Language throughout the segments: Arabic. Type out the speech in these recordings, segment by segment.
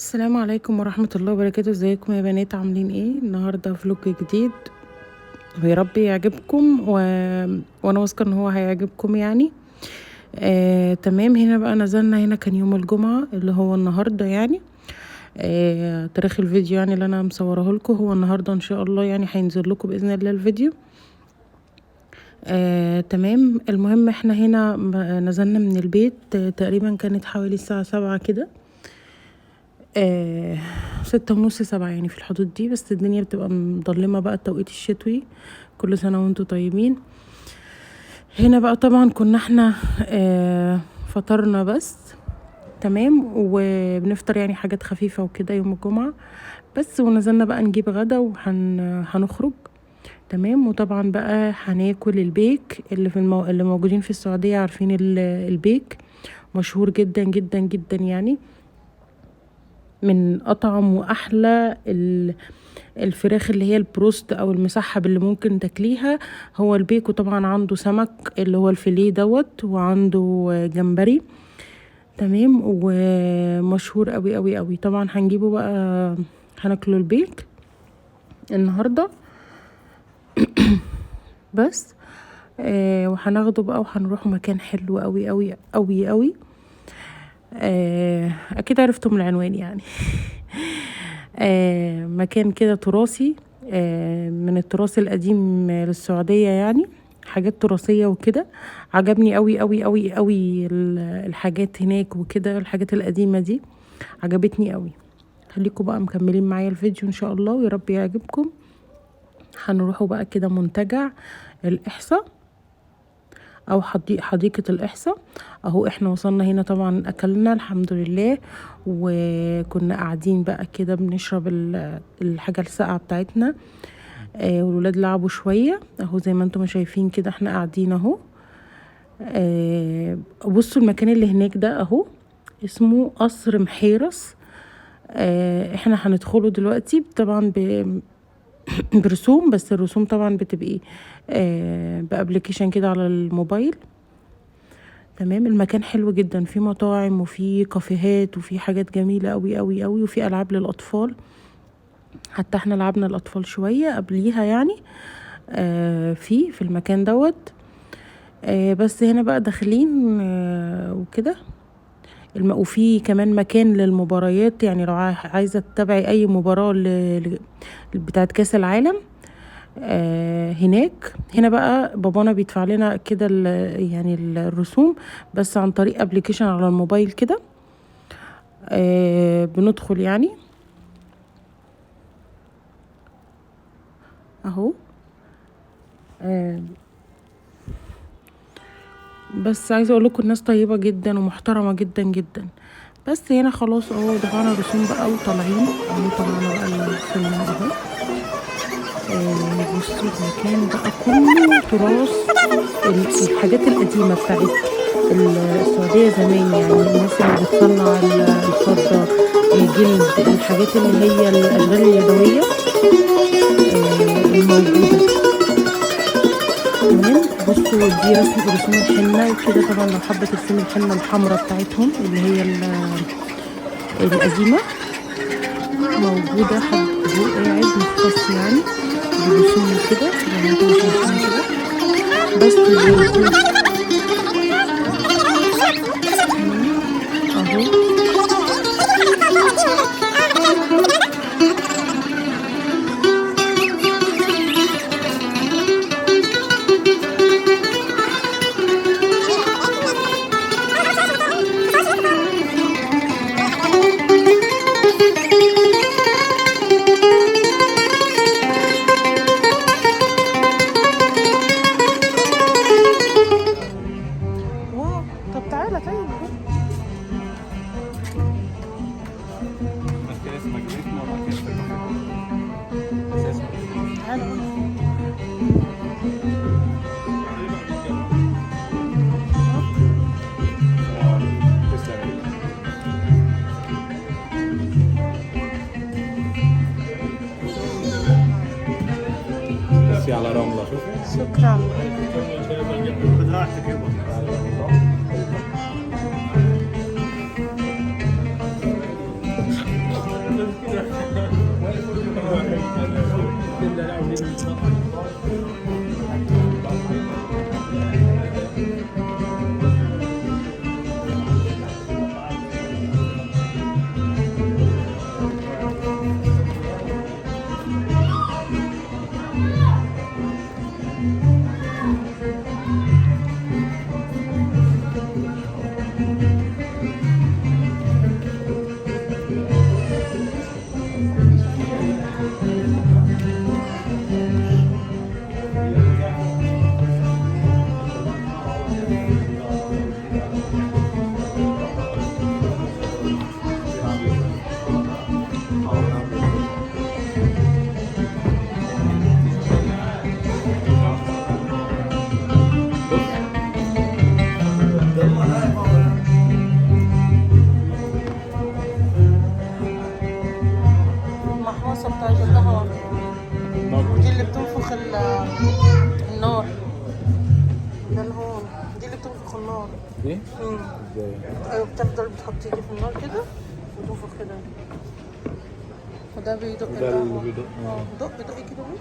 السلام عليكم ورحمة الله وبركاته. ازيكم يا بنات؟ عاملين ايه؟ النهاردة فلوج جديد ويا رب يعجبكم وانا واثقة ان هو هيعجبكم يعني. تمام. هنا بقى نزلنا، هنا كان يوم الجمعة اللي هو النهاردة يعني. تاريخ الفيديو يعني اللي انا مصوره لكم هو النهاردة ان شاء الله، يعني هينزل لكم باذن الله الفيديو. تمام. المهم احنا هنا نزلنا من البيت تقريبا كانت حوالي الساعة 7 كده، 6:30 7 يعني في الحدود دي. بس الدنيا بتبقى مظلمة بقى التوقيت الشتوي. كل سنة وانتم طيبين. هنا بقى طبعا كنا احنا فطرنا بس. تمام. وبنفطر يعني حاجات خفيفة وكده يوم الجمعة بس، ونزلنا بقى نجيب غدا وهنخرج. تمام. وطبعا بقى هناكل البيك اللي موجودين في السعودية. عارفين البيك مشهور جدا جدا جدا يعني، من اطعم واحلى الفراخ اللي هي البروست او المسحب اللي ممكن تاكليها هو البيك. وطبعا عنده سمك اللي هو الفيليه دوت، وعنده جمبري. تمام. ومشهور قوي قوي قوي. طبعا هنجيبه بقى، هناكله البيك النهارده بس. وهناخده بقى وهنروح مكان حلو قوي قوي قوي قوي. اكيد عرفتم العنوان يعني. مكان كده تراثي، من التراث القديم للسعودية يعني، حاجات تراثية وكده. عجبني قوي قوي قوي قوي الحاجات هناك وكده، الحاجات القديمة دي عجبتني قوي. خليكم بقى مكملين معايا الفيديو ان شاء الله ويا رب يعجبكم. هنروحوا بقى كده منتجع الإحصاء او حديقة الإحصاء اهو. احنا وصلنا هنا طبعا، اكلنا الحمد لله، وكنا قاعدين بقى كده بنشرب الحاجة الساقعة بتاعتنا. والولاد لعبوا شوية اهو زي ما انتم شايفين كده، احنا قاعدين اهو. بصوا المكان اللي هناك ده اهو، اسمه قصر محيرس. احنا هندخله دلوقتي طبعا برسوم، بس الرسوم طبعا بتبقى بابليكيشن كده على الموبايل. تمام. المكان حلو جدا، في مطاعم وفي كافيهات وفي حاجات جميلة قوي قوي قوي، وفي ألعاب للأطفال. حتى احنا لعبنا الأطفال شوية قبليها يعني في المكان دوت. بس هنا بقى داخلين وكده. وفي كمان مكان للمباريات، يعني لو عايزة تتابعي أي مباراة بتاعت كاس العالم هناك. هنا بقى بابانا بيدفع لنا كده يعني الرسوم، بس عن طريق ابلكيشن على الموبايل كده. بندخل يعني اهو. بس عايزه اقول لكم الناس طيبه جدا ومحترمه جدا جدا. بس هنا خلاص اهو دفعنا الرسوم بقى وطالعين اهو. طلعنا بقى السينما اهو. بصوا المكان بقى كله تراث، الحاجات القديمة بتاعت السعودية زمان يعني، الناس اللي بتصنع الفضة، الجلد، الحاجات اللي هي الأشغال اليدوية الموجودة. تمام. بصوا دي رسوم الحنة وكده. طبعا لو حابة ترسمي الحنة الحمراء بتاعتهم اللي هي القديمة موجودة. حد هو قاعد مختص يعني برسوم كده زي ما انتم شايفين كده. بس اهو. طب تعالى طيب. بس على رملة. شوفي. شكرا. خذ راحتك يابا. المحمصة بتاعت القهوة، ودي اللي بتنفخ النار. ده اللي هو دي اللي بتنفخ النار. دي؟ ازاي؟ ايوه، بتفضل بتحط ايدي في النار كده وتنفخ كده، وده بيدق ده اللي القهوة. بيدق. دق كده اهو.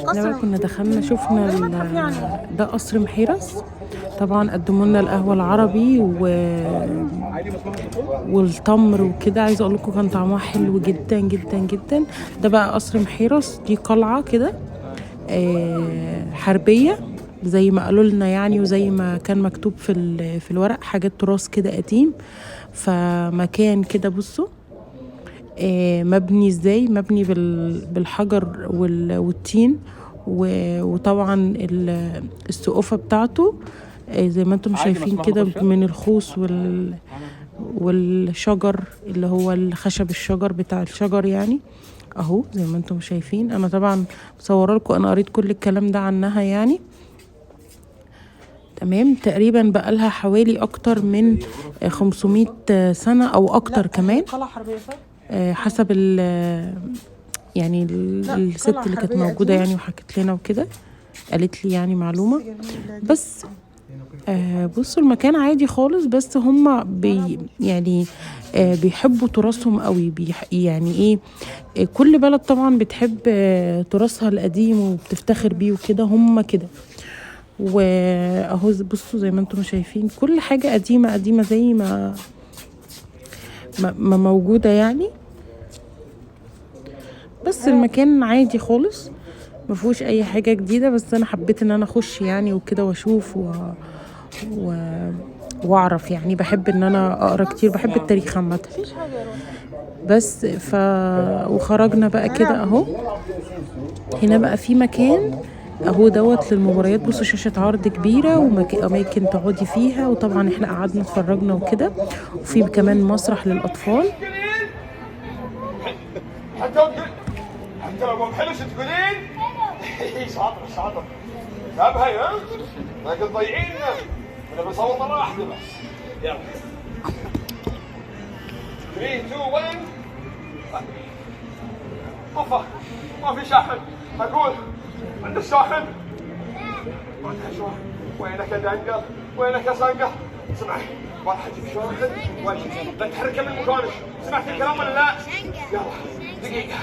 احنا بقى كنا دخلنا شفنا ده قصر محيرس. طبعا قدموا لنا القهوه العربي والتمر وكده. عايزه اقول لكم كان طعمها حلو جدا جدا جدا. ده بقى قصر محيرس، دي قلعه كده حربيه زي ما قالوا لنا يعني، وزي ما كان مكتوب في الورق، حاجات تراث كده قديم. فمكان كده بصوا مبني ازاي، مبني بالحجر والطين، وطبعا السقوفة بتاعته زي ما انتم شايفين كده من الخوص والشجر اللي هو الخشب، الشجر بتاع الشجر يعني اهو زي ما انتم شايفين. انا طبعا مصوره لكم، انا قريت كل الكلام ده عنها يعني. تمام. تقريبا بقى لها حوالي اكتر من 500 سنة او اكتر كمان، حسب يعني الست اللي كانت موجودة يعني وحكت لنا وكده، قالت لي يعني معلومة. بس بصوا المكان عادي خالص، بس هم يعني بيحبوا تراثهم قوي. يعني ايه، كل بلد طبعا بتحب تراثها القديم وبتفتخر بيه وكده، هم كده. واهو بصوا زي ما انتم شايفين كل حاجة قديمة قديمة زي ما موجودة يعني. بس المكان عادي خالص، ما فيهوش اي حاجه جديده، بس انا حبيت ان انا اخش يعني وكده واشوف واعرف يعني. بحب ان انا اقرا كتير، بحب التاريخ عامه. بس وخرجنا بقى كده اهو. هنا بقى في مكان اهو دوت للمباريات. بصوا شاشه عرض كبيره واماكن تقعدي فيها، وطبعا احنا قعدنا اتفرجنا وكده. وفي كمان مسرح للاطفال. حتى لو مو حلو شو تقولين؟ شاطر شاطر. تابهي ها؟ لكن ضيعينا. انا بصوت مره واحده بس. يلا. 3 2 1 طفى. ما في شاحن. اقول عندك شاحن؟ ما عندها شاحن. وينك يا دنقل؟ وينك يا زنقل؟ اسمعي، راح اجيب شاحن واجي. لا تحركي من مكانك. سمعت الكلام ولا لا؟ يلا دقيقة.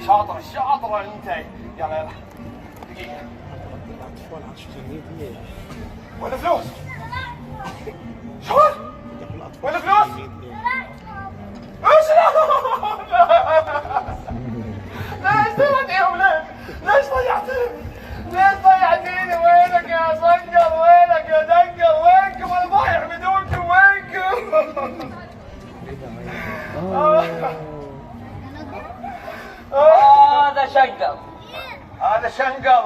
شاطرة انت. يلا دقيقة. وين الفلوس؟ شلون؟ وين الفلوس؟ ايش ليش ضيعتيهم ليش ضيعتيني؟ ليش ضيعتيني؟ وينك يا صنقل؟ وينك يا دنقل؟ وينكم؟ انا ضايع بدونكم، وينكم؟ هذا شنقل. هذا شنقل.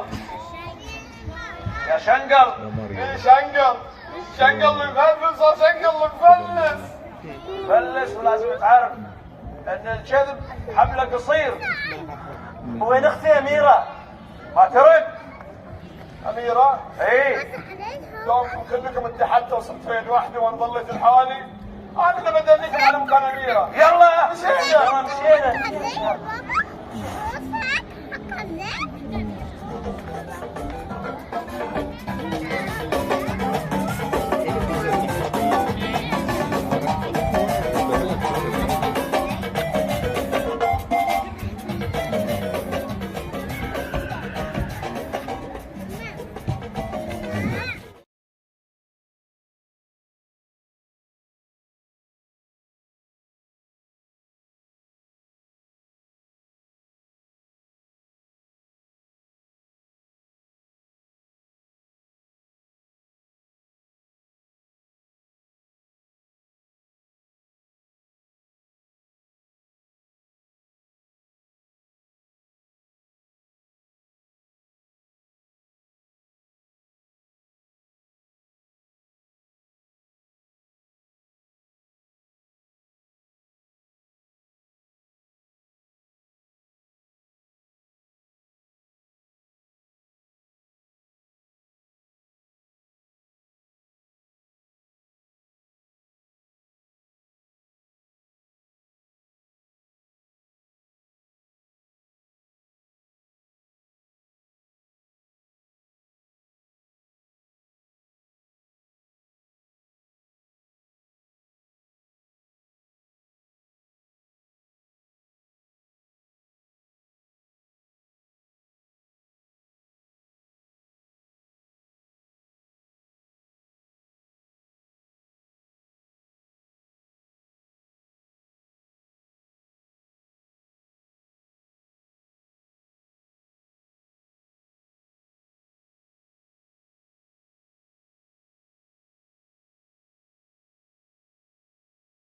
يا شنقل. ايه شنقل. شنقل مفلس، صار شنقل مفلس. مفلس، ولازم تعرف ان الكذب حبله قصير. وين اختي اميره؟ ما ترد؟ اميره؟ اي. دومكم كلكم اتحدتوا وصرت في يد واحده وانا ظليت لحالي. انا اللي بدليكم على مكان اميره. يلا مشينا.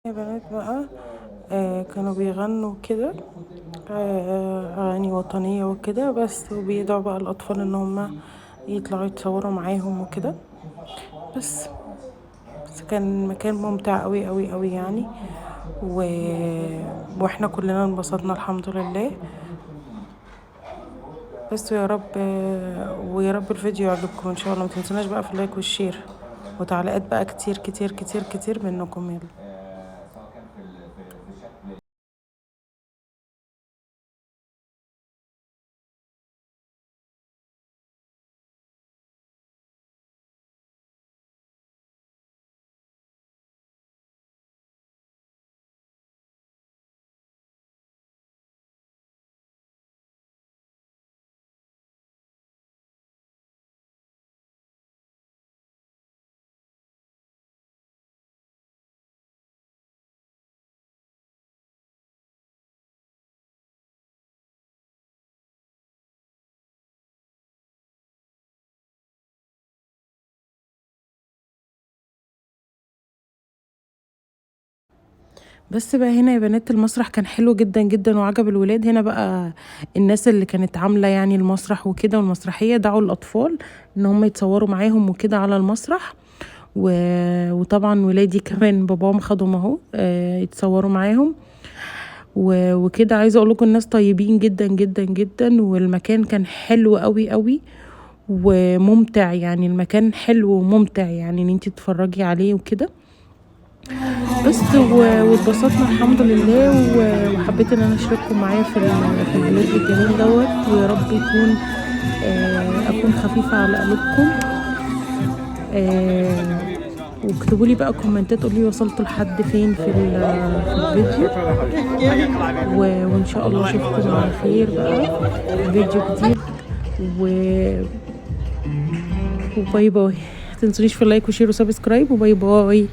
يا بنات بقى كانوا بيغنوا كده أغاني وطنية وكده بس، وبيدعوا بقى الأطفال إن هما يطلعوا يتصوروا معاهم وكده بس كان مكان ممتع قوي قوي قوي يعني. واحنا كلنا انبسطنا الحمد لله بس. ويا رب الفيديو يعجبكم ان شاء الله. متنسوناش بقى في اللايك والشير وتعليقات بقى كتير كتير كتير كتير منكم. يلا. بس بقى هنا يا بنات المسرح كان حلو جدا جدا وعجب الولاد. هنا بقى الناس اللي كانت عامله يعني المسرح وكده والمسرحيه دعوا الاطفال ان هم يتصوروا معاهم وكده على المسرح. وطبعا ولادي كمان باباهم خدهم اهو يتصوروا معاهم وكده. عايزه اقول لكم الناس طيبين جدا جدا جدا، والمكان كان حلو قوي قوي وممتع. يعني المكان حلو وممتع يعني ان انت تتفرجي عليه وكده بس. واتبسطنا الحمد لله. وحبيت ان انا اشارككم معايا في الفيديو الجميل دوت. ويا رب يكون اكون خفيفه على قلوبكم واكتبوا لي بقى كومنتات، قولوا لي وصلتوا لحد فين في الفيديو، وان شاء الله اشوفكم على خير بقى في فيديو جديد، وباي باي. متنسونيش في اللايك وشير وسبسكرايب، وباي باي.